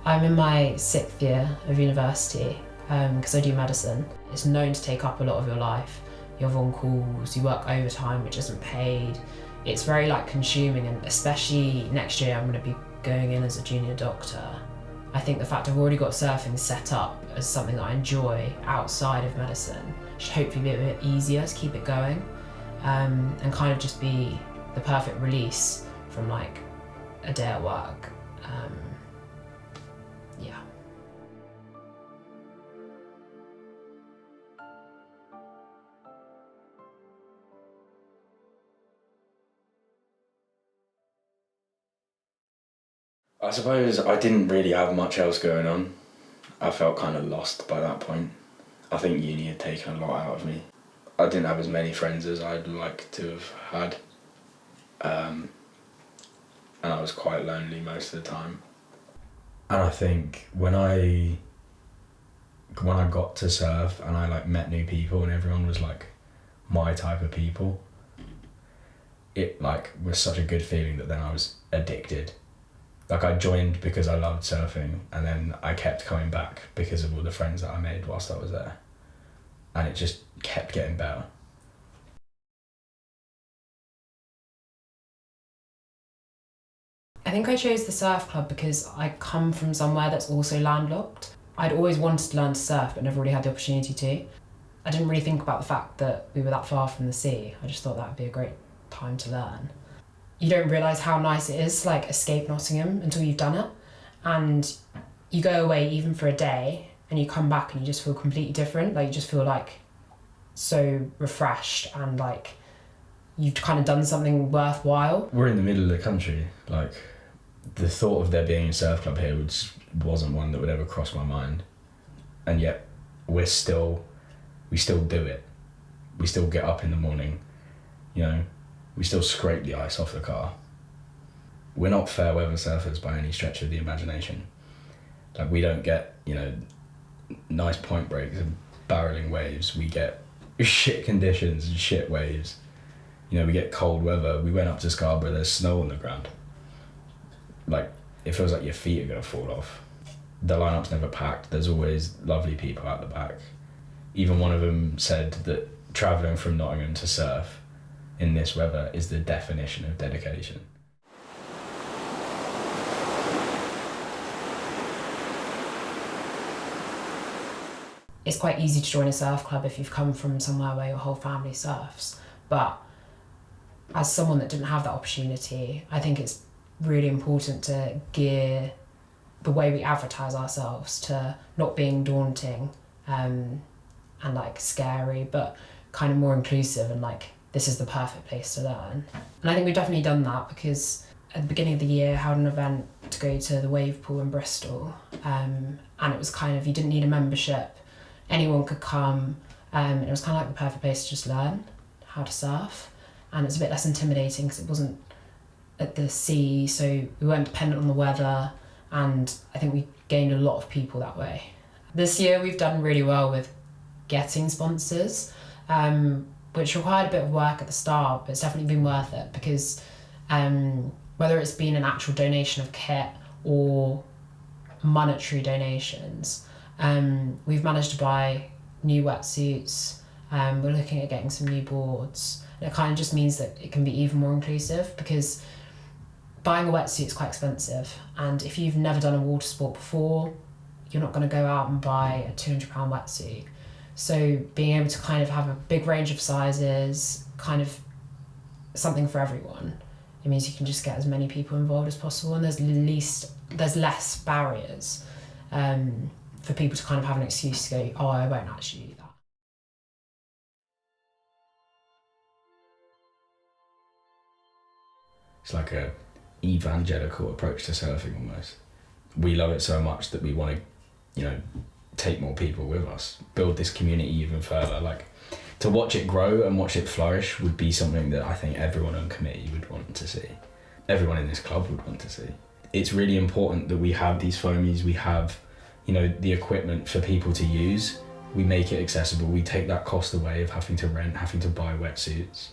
I'm in my 6th year of university because I do medicine. It's known to take up a lot of your life. You're on calls, you work overtime which isn't paid. It's very consuming, and especially next year I'm going to be going in as a junior doctor. I think the fact I've already got surfing set up as something that I enjoy outside of medicine should hopefully be a bit easier to keep it going, and kind of just be the perfect release from a day at work. Yeah. I suppose I didn't really have much else going on. I felt kind of lost by that point. I think uni had taken a lot out of me. I didn't have as many friends as I'd like to have had. And I was quite lonely most of the time. And I think when I got to surf and I met new people and everyone was my type of people, it was such a good feeling that then I was addicted. I joined because I loved surfing, and then I kept coming back because of all the friends that I made whilst I was there. And it just kept getting better. I think I chose the surf club because I come from somewhere that's also landlocked. I'd always wanted to learn to surf but never really had the opportunity to. I didn't really think about the fact that we were that far from the sea. I just thought that would be a great time to learn. You don't realise how nice it is to escape Nottingham until you've done it. And you go away even for a day and you come back and you just feel completely different. You just feel so refreshed and you've kind of done something worthwhile. We're in the middle of the country. The thought of there being a surf club here wasn't one that would ever cross my mind. And yet we still do it. We still get up in the morning, we still scrape the ice off the car. We're not fair weather surfers by any stretch of the imagination. We don't get, nice point breaks and barreling waves. We get shit conditions and shit waves. We get cold weather. We went up to Scarborough, there's snow on the ground. It feels like your feet are gonna fall off. The lineup's never packed. There's always lovely people out the back. Even one of them said that travelling from Nottingham to surf in this weather is the definition of dedication. It's quite easy to join a surf club if you've come from somewhere where your whole family surfs, but as someone that didn't have that opportunity, I think it's really important to gear the way we advertise ourselves to not being daunting and scary, but kind of more inclusive and this is the perfect place to learn. And I think we've definitely done that because at the beginning of the year I had an event to go to the wave pool in Bristol, and it was you didn't need a membership, anyone could come, and it was the perfect place to just learn how to surf. And it's a bit less intimidating because it wasn't at the sea, so we weren't dependent on the weather, and I think we gained a lot of people that way. This year we've done really well with getting sponsors, which required a bit of work at the start, but it's definitely been worth it because whether it's been an actual donation of kit or monetary donations, we've managed to buy new wetsuits, we're looking at getting some new boards, and it kind of just means that it can be even more inclusive because buying a wetsuit is quite expensive, and if you've never done a water sport before, you're not going to go out and buy a £200 wetsuit. So being able to have a big range of sizes, something for everyone, it means you can just get as many people involved as possible, and there's less barriers for people to have an excuse to go, oh, I won't actually do that. It's a evangelical approach to surfing almost. We love it so much that we want to, take more people with us, build this community even further. To watch it grow and watch it flourish would be something that I think everyone on committee would want to see. Everyone in this club would want to see. It's really important that we have these foamies, we have, the equipment for people to use. We make it accessible, we take that cost away of having to rent, having to buy wetsuits.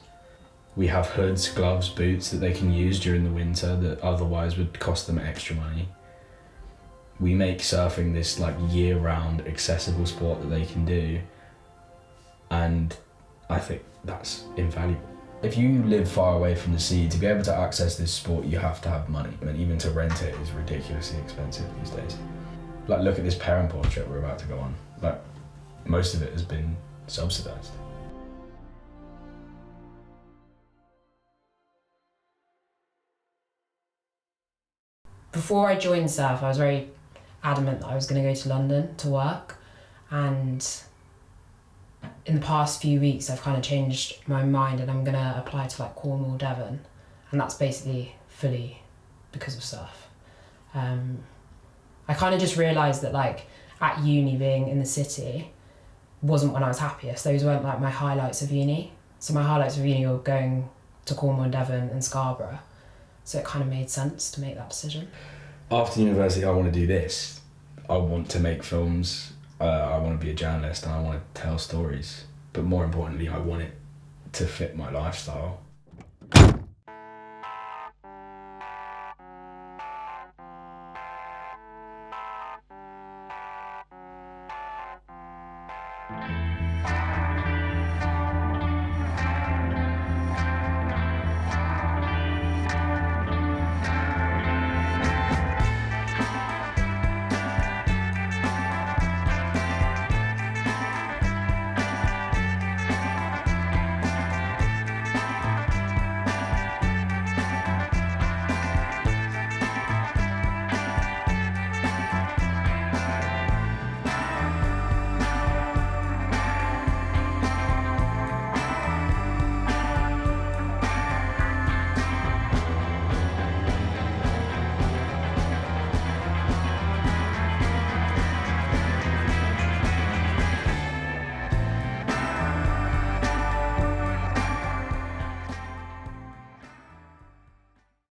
We have hoods, gloves, boots that they can use during the winter that otherwise would cost them extra money. We make surfing this like year-round accessible sport that they can do, and I think that's invaluable. If you live far away from the sea, to be able to access this sport, you have to have money. I mean, even to rent it is ridiculously expensive these days. Like, look at this parent trip we're about to go on. Like, most of it has been subsidised. Before I joined surf, I was very adamant that I was going to go to London to work, and in the past few weeks I've kind of changed my mind and I'm going to apply to like Cornwall, Devon, and that's basically fully because of surf. I kind of just realised that like at uni, being in the city wasn't when I was happiest. Those weren't like my highlights of uni. So my highlights of uni were going to Cornwall and Devon and Scarborough. So it kind of made sense to make that decision. After university, I want to do this. I want to make films. I want to be a journalist and I want to tell stories. But more importantly, I want it to fit my lifestyle.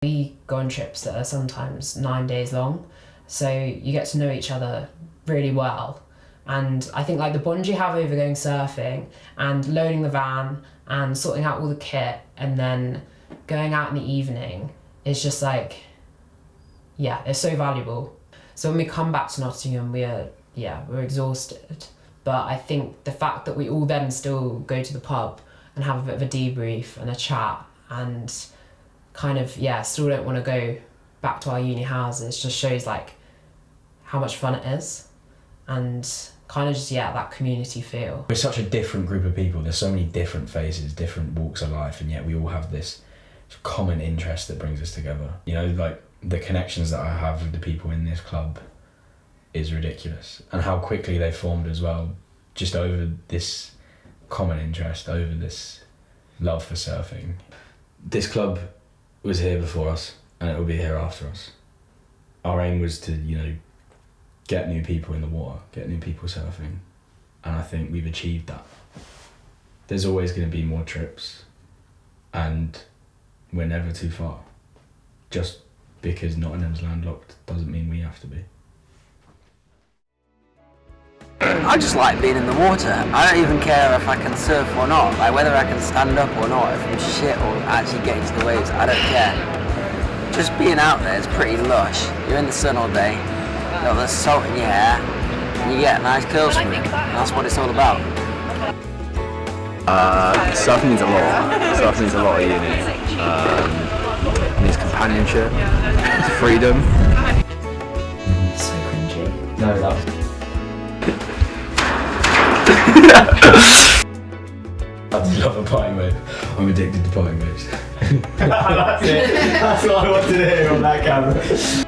We go on trips that are sometimes 9 days long, so you get to know each other really well. And I think like the bond you have over going surfing and loading the van and sorting out all the kit and then going out in the evening is just like, yeah, it's so valuable. So when we come back to Nottingham, we're exhausted. But I think the fact that we all then still go to the pub and have a bit of a debrief and a chat and kind of, still don't want to go back to our uni houses just shows like how much fun it is and kind of just, that community feel. We're such a different group of people. There's so many different faces, different walks of life, and yet we all have this common interest that brings us together. You know, like the connections that I have with the people in this club is ridiculous, and how quickly they formed as well, just over this common interest, over this love for surfing. This club was here before us and it will be here after us. Our aim was to, get new people in the water, get new people surfing, and I think we've achieved that. There's always going to be more trips and we're never too far. Just because Nottingham's landlocked doesn't mean we have to be. I just like being in the water. I don't even care if I can surf or not, like whether I can stand up or not, if I'm shit or actually get into the waves, I don't care. Just being out there is pretty lush. You're in the sun all day, you got the salt in your hair, and you get a nice curl swim. That's what it's all about. Surfing means a lot. Surfing means a lot at uni. It means companionship, it's freedom. So cringy. No, that was... I do love a party wave. I'm addicted to party waves. That's it. That's what I wanted to hear on that camera.